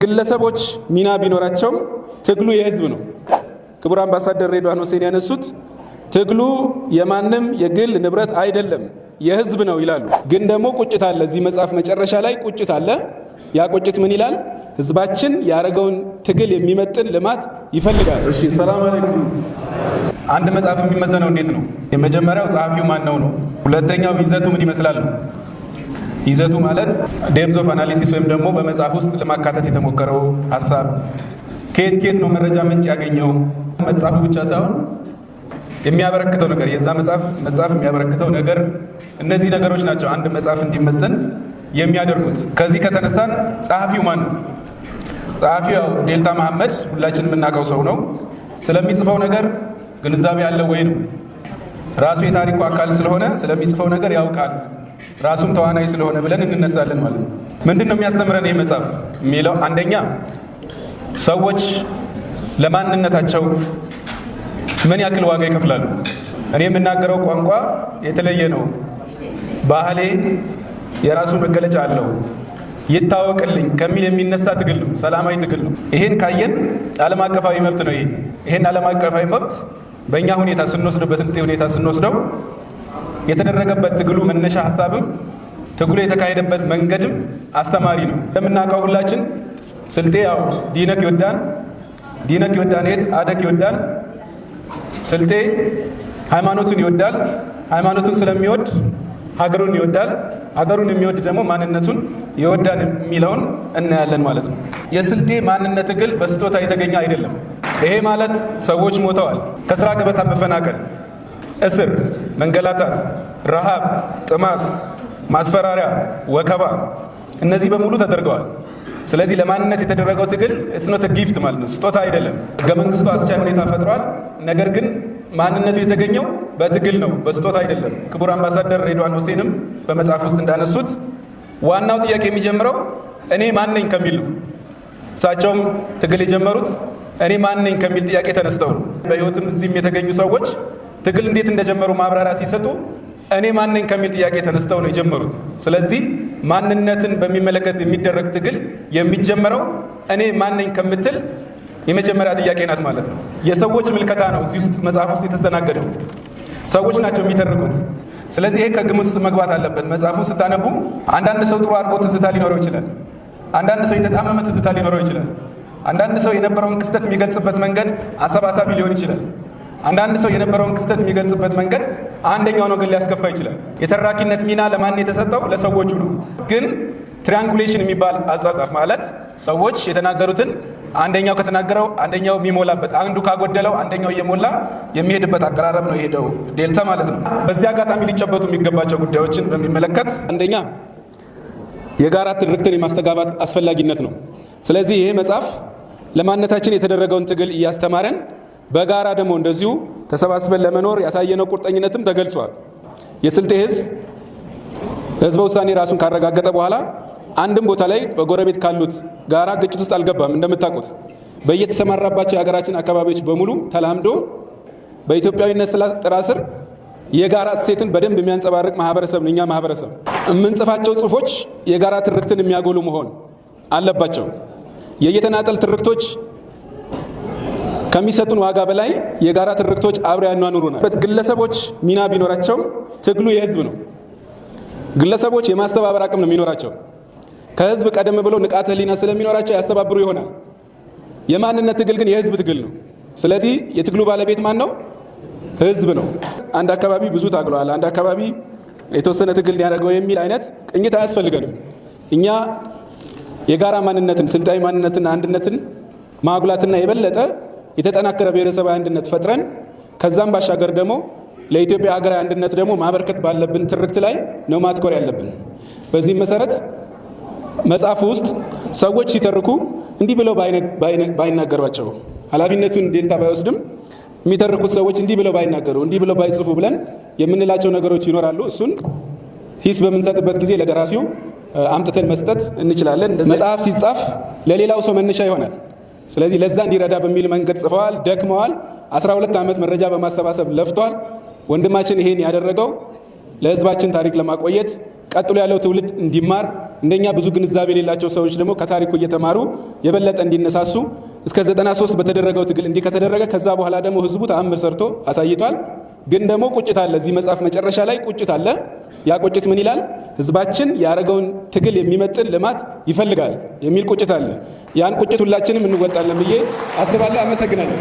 ግለሰቦች ሚና ቢኖራቸውም ትግሉ የህዝብ ነው። ክቡር አምባሳደር ሬድዋን ሁሴን ያነሱት ትግሉ የማንም የግል ንብረት አይደለም የህዝብ ነው ይላሉ። ግን ደግሞ ቁጭት አለ። እዚህ መጽሐፍ መጨረሻ ላይ ቁጭት አለ። ያ ቁጭት ምን ይላል? ህዝባችን ያረጋውን ትግል የሚመጥን ልማት ይፈልጋል። እሺ፣ ሰላም አለይኩም። አንድ መጽሐፍ የሚመዘነው እንዴት ነው? የመጀመሪያው ጸሐፊው ማን ነው ነው። ሁለተኛው ይዘቱ ምን ይመስላል ነው። ይዘቱ ማለት ዴፕዝ ኦፍ አናሊሲስ ወይም ደግሞ በመጽሐፍ ውስጥ ለማካተት የተሞከረው ሐሳብ ከየት ነው መረጃ ምንጭ ያገኘው። መጽሐፉ ብቻ ሳይሆን የሚያበረክተው ነገር የዛ መጽሐፍ የሚያበረክተው ነገር፣ እነዚህ ነገሮች ናቸው አንድ መጽሐፍ እንዲመዘን የሚያደርጉት። ከዚህ ከተነሳን ጸሐፊው ማን ነው? ጸሐፊው ዴልታ መሐመድ ሁላችን የምናውቀው ሰው ነው። ስለሚጽፈው ነገር ግንዛቤ ያለው ወይ ነው? ራሱ የታሪኩ አካል ስለሆነ ስለሚጽፈው ነገር ያውቃል፣ ራሱም ተዋናይ ስለሆነ ብለን እንነሳለን ማለት ነው። ምንድን ነው የሚያስተምረን ይህ መጽሐፍ የሚለው? አንደኛ ሰዎች ለማንነታቸው ምን ያክል ዋጋ ይከፍላሉ። እኔ የምናገረው ቋንቋ የተለየ ነው፣ ባህሌ የራሱ መገለጫ አለው፣ ይታወቅልኝ ከሚል የሚነሳ ትግል ነው፣ ሰላማዊ ትግል ነው። ይሄን ካየን ዓለም አቀፋዊ መብት ነው። ይሄን ዓለም አቀፋዊ መብት በእኛ ሁኔታ ስንወስደው፣ በስልጤ ሁኔታ ስንወስደው የተደረገበት ትግሉ መነሻ ሀሳብም ትግሉ የተካሄደበት መንገድም አስተማሪ ነው። እንደምናውቀው ሁላችን ስልጤ ያው ዲነክ ይወዳን የት አደክ ይወዳል። ስልጤ ሃይማኖቱን ይወዳል። ሃይማኖቱን ስለሚወድ ሀገሩን ይወዳል። ሀገሩን የሚወድ ደግሞ ማንነቱን ይወዳል የሚለውን እናያለን ማለት ነው። የስልጤ ማንነት ትግል በስጦታ የተገኘ አይደለም። ይሄ ማለት ሰዎች ሞተዋል። ከስራ ገበታ መፈናቀል፣ እስር፣ መንገላታት፣ ረሃብ፣ ጥማት፣ ማስፈራሪያ፣ ወከባ እነዚህ በሙሉ ተደርገዋል። ስለዚህ ለማንነት የተደረገው ትግል እስኖት ጊፍት ማለት ነው፣ ስጦታ አይደለም። ህገ መንግስቱ አስቻይ ሁኔታ ፈጥሯል። ነገር ግን ማንነቱ የተገኘው በትግል ነው፣ በስጦታ አይደለም። ክቡር አምባሳደር ሬድዋን ሁሴንም በመጽሐፍ ውስጥ እንዳነሱት ዋናው ጥያቄ የሚጀምረው እኔ ማን ነኝ ከሚል ነው። እሳቸውም ትግል የጀመሩት እኔ ማን ነኝ ከሚል ጥያቄ ተነስተው ነው። በህይወትም እዚህም የተገኙ ሰዎች ትግል እንዴት እንደጀመሩ ማብራሪያ ሲሰጡ እኔ ማን ነኝ ከሚል ጥያቄ ተነስተው ነው የጀመሩት። ስለዚህ ማንነትን በሚመለከት የሚደረግ ትግል የሚጀመረው እኔ ማን ነኝ ከምትል የመጀመሪያ ጥያቄ ናት ማለት ነው። የሰዎች ምልከታ ነው እዚህ ውስጥ መጽሐፍ ውስጥ የተስተናገደው። ሰዎች ናቸው የሚተርኩት። ስለዚህ ይሄ ከግምት ውስጥ መግባት አለበት። መጽሐፉ ስታነቡ አንዳንድ ሰው ጥሩ አድርጎ ትዝታ ሊኖረው ይችላል። አንዳንድ ሰው የተጣመመ ትዝታ ሊኖረው ይችላል። አንዳንድ ሰው የነበረውን ክስተት የሚገልጽበት መንገድ አሰባሳቢ ሊሆን ይችላል። አንዳንድ ሰው የነበረውን ክስተት የሚገልጽበት መንገድ አንደኛውን ወገን ሊያስከፋ ይችላል። የተራኪነት ሚና ለማን የተሰጠው? ለሰዎቹ ነው። ግን ትሪያንጉሌሽን የሚባል አጻጻፍ ማለት ሰዎች የተናገሩትን አንደኛው ከተናገረው አንደኛው የሚሞላበት፣ አንዱ ካጎደለው አንደኛው እየሞላ የሚሄድበት አቀራረብ ነው የሄደው ዴልታ ማለት ነው። በዚህ አጋጣሚ ሊጨበጡ የሚገባቸው ጉዳዮችን በሚመለከት አንደኛ የጋራ ትርክትን የማስተጋባት አስፈላጊነት ነው። ስለዚህ ይሄ መጽሐፍ ለማንነታችን የተደረገውን ትግል እያስተማረን በጋራ ደግሞ እንደዚሁ ተሰባስበን ለመኖር ያሳየነው ቁርጠኝነትም ተገልጿል። የስልጤ ህዝበ ውሳኔ ራሱን ካረጋገጠ በኋላ አንድም ቦታ ላይ በጎረቤት ካሉት ጋራ ግጭት ውስጥ አልገባም። እንደምታውቁት በየተሰማራባቸው የሀገራችን አካባቢዎች በሙሉ ተላምዶ በኢትዮጵያዊነት ጥላ ስር የጋራ እሴትን በደንብ የሚያንጸባርቅ ማህበረሰብ ነው። እኛ ማህበረሰብ የምንጽፋቸው ጽሁፎች የጋራ ትርክትን የሚያጎሉ መሆን አለባቸው። የየተናጠል ትርክቶች ከሚሰጡን ዋጋ በላይ የጋራ ትርክቶች አብረው ያኗኑሩናል። ግለሰቦች ሚና ቢኖራቸውም ትግሉ የህዝብ ነው። ግለሰቦች የማስተባበር አቅም ነው የሚኖራቸው። ከህዝብ ቀደም ብለው ንቃተ ህሊና ስለሚኖራቸው ያስተባብሩ ይሆናል። የማንነት ትግል ግን የህዝብ ትግል ነው። ስለዚህ የትግሉ ባለቤት ማን ነው? ህዝብ ነው። አንድ አካባቢ ብዙ ታግሏል፣ አንድ አካባቢ የተወሰነ ትግል ያደርገው የሚል አይነት ቅኝት አያስፈልገንም። እኛ የጋራ ማንነትን፣ ስልጣዊ ማንነትን፣ አንድነትን ማጉላትና የበለጠ የተጠናከረ ብሔረሰባዊ አንድነት ፈጥረን ከዛም ባሻገር ደግሞ ለኢትዮጵያ ሀገራዊ አንድነት ደግሞ ማበርከት ባለብን ትርክት ላይ ነው ማትኮር ያለብን። በዚህም መሰረት መጽሐፉ ውስጥ ሰዎች ሲተርኩ እንዲህ ብለው ባይናገሯቸው፣ ኃላፊነቱን ዴልታ ባይወስድም የሚተርኩት ሰዎች እንዲህ ብለው ባይናገሩ፣ እንዲህ ብለው ባይጽፉ ብለን የምንላቸው ነገሮች ይኖራሉ። እሱን ሂስ በምንሰጥበት ጊዜ ለደራሲው አምጥተን መስጠት እንችላለን። መጽሐፍ ሲጻፍ ለሌላው ሰው መነሻ ይሆናል። ስለዚህ ለዛ እንዲረዳ በሚል መንገድ ጽፈዋል፣ ደክመዋል። 12 ዓመት መረጃ በማሰባሰብ ለፍቷል። ወንድማችን ይሄን ያደረገው ለህዝባችን ታሪክ ለማቆየት ቀጥሎ ያለው ትውልድ እንዲማር እንደኛ ብዙ ግንዛቤ የሌላቸው ሰዎች ደግሞ ከታሪኩ እየተማሩ የበለጠ እንዲነሳሱ እስከ 93 በተደረገው ትግል እንዲህ ከተደረገ ከዛ በኋላ ደግሞ ህዝቡ ተአምር ሰርቶ አሳይቷል። ግን ደግሞ ቁጭት አለ። እዚህ መጽሐፍ መጨረሻ ላይ ቁጭት አለ። ያ ቁጭት ምን ይላል? ህዝባችን ያደረገውን ትግል የሚመጥን ልማት ይፈልጋል የሚል ቁጭት አለ። ያን ቁጭት ሁላችንም እንወጣለን ብዬ አስባለሁ። አመሰግናለሁ።